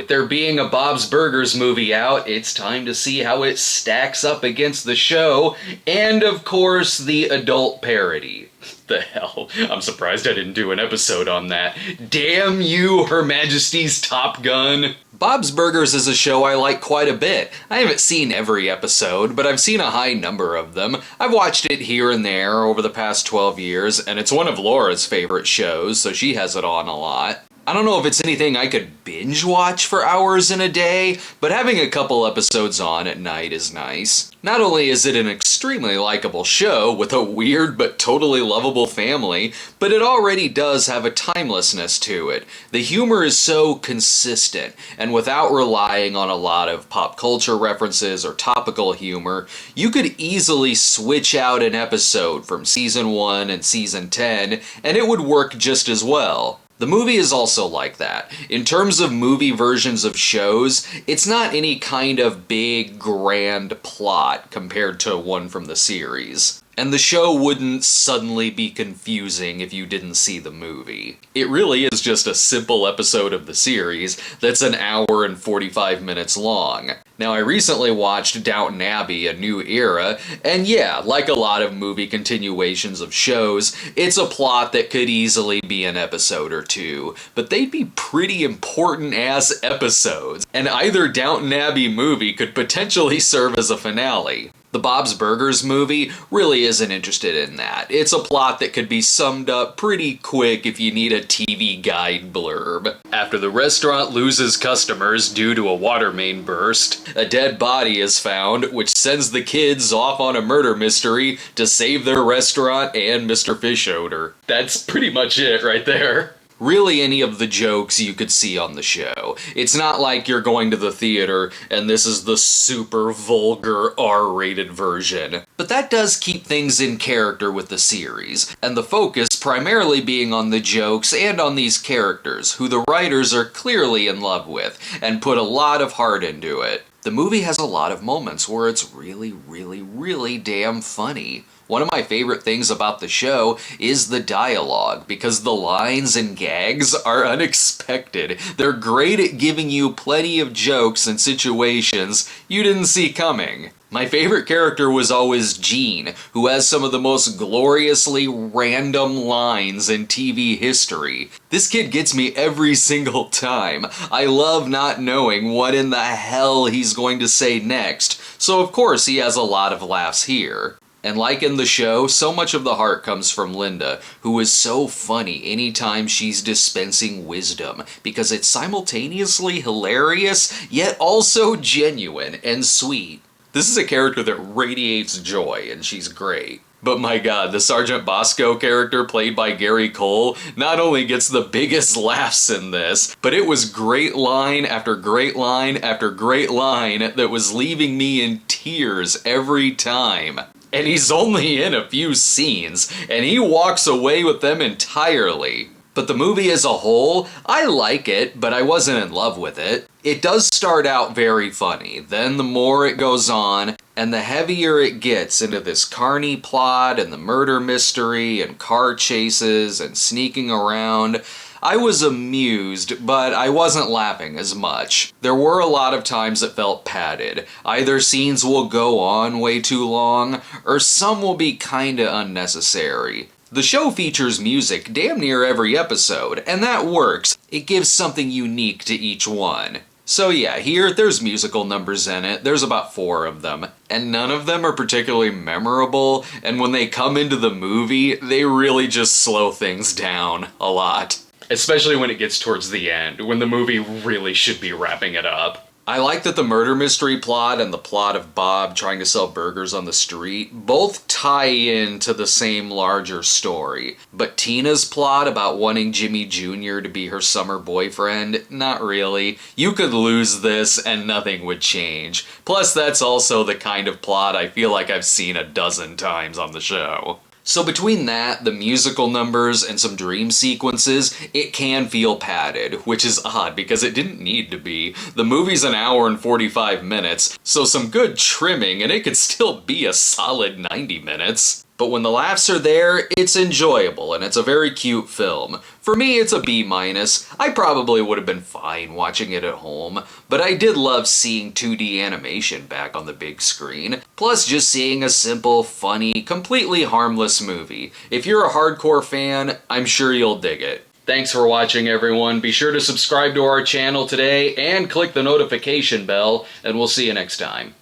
With there being a Bob's Burgers movie out, it's time to see how it stacks up against the show, and of course, the adult parody. The hell? I'm surprised I didn't do an episode on that. Damn you, Her Majesty's Top Gun! Bob's Burgers is a show I like quite a bit. I haven't seen every episode, but I've seen a high number of them. I've watched it here and there over the past 12 years, and it's one of Laura's favorite shows, so she has it on a lot. I don't know if it's anything I could binge watch for hours in a day, but having a couple episodes on at night is nice. Not only is it an extremely likable show with a weird but totally lovable family, but it already does have a timelessness to it. The humor is so consistent, and without relying on a lot of pop culture references or topical humor, you could easily switch out an episode from season 1 and season 10, and it would work just as well. The movie is also like that. In terms of movie versions of shows, it's not any kind of big, grand plot compared to one from the series. And the show wouldn't suddenly be confusing if you didn't see the movie. It really is just a simple episode of the series that's an hour and 45 minutes long. Now, I recently watched Downton Abbey: A New Era, and yeah, like a lot of movie continuations of shows, it's a plot that could easily be an episode or two, but they'd be pretty important-ass episodes, and either Downton Abbey movie could potentially serve as a finale. The Bob's Burgers movie really isn't interested in that. It's a plot that could be summed up pretty quick if you need a TV guide blurb. After the restaurant loses customers due to a water main burst, a dead body is found, which sends the kids off on a murder mystery to save their restaurant and Mr. Fish Odor. That's pretty much it right there. Really any of the jokes you could see on the show. It's not like you're going to the theater and this is the super vulgar R-rated version. But that does keep things in character with the series, and the focus primarily being on the jokes and on these characters, who the writers are clearly in love with, and put a lot of heart into it. The movie has a lot of moments where it's really damn funny. One of my favorite things about the show is the dialogue, because the lines and gags are unexpected. They're great at giving you plenty of jokes and situations you didn't see coming. My favorite character was always Gene, who has some of the most gloriously random lines in TV history. This kid gets me every single time. I love not knowing what in the hell he's going to say next, so of course he has a lot of laughs here. And like in the show, so much of the heart comes from Linda, who is so funny anytime she's dispensing wisdom, because it's simultaneously hilarious, yet also genuine and sweet. This is a character that radiates joy, and she's great. But my god, the Sergeant Bosco character played by Gary Cole not only gets the biggest laughs in this, but it was great line after great line after great line that was leaving me in tears every time. And he's only in a few scenes, and he walks away with them entirely. But the movie as a whole, I like it, but I wasn't in love with it. It does start out very funny, then the more it goes on, and the heavier it gets into this carny plot and the murder mystery and car chases and sneaking around, I was amused, but I wasn't laughing as much. There were a lot of times it felt padded. Either scenes will go on way too long, or some will be kinda unnecessary. The show features music damn near every episode, and that works. It gives something unique to each one. So yeah, here there's musical numbers in it, there's about 4 of them, and none of them are particularly memorable, and when they come into the movie, they really just slow things down a lot. Especially when it gets towards the end, when the movie really should be wrapping it up. I like that the murder mystery plot and the plot of Bob trying to sell burgers on the street both tie into the same larger story. But Tina's plot about wanting Jimmy Jr. to be her summer boyfriend, not really. You could lose this and nothing would change. Plus, that's also the kind of plot I feel like I've seen a dozen times on the show. So between that, the musical numbers, and some dream sequences, it can feel padded, which is odd because it didn't need to be. The movie's an hour and 45 minutes, so some good trimming and it could still be a solid 90 minutes. But when the laughs are there, it's enjoyable, and it's a very cute film. For me, it's a B-. I probably would have been fine watching it at home, but I did love seeing 2D animation back on the big screen. Plus, just seeing a simple, funny, completely harmless movie. If you're a hardcore fan, I'm sure you'll dig it. Thanks for watching, everyone. Be sure to subscribe to our channel today and click the notification bell, and we'll see you next time.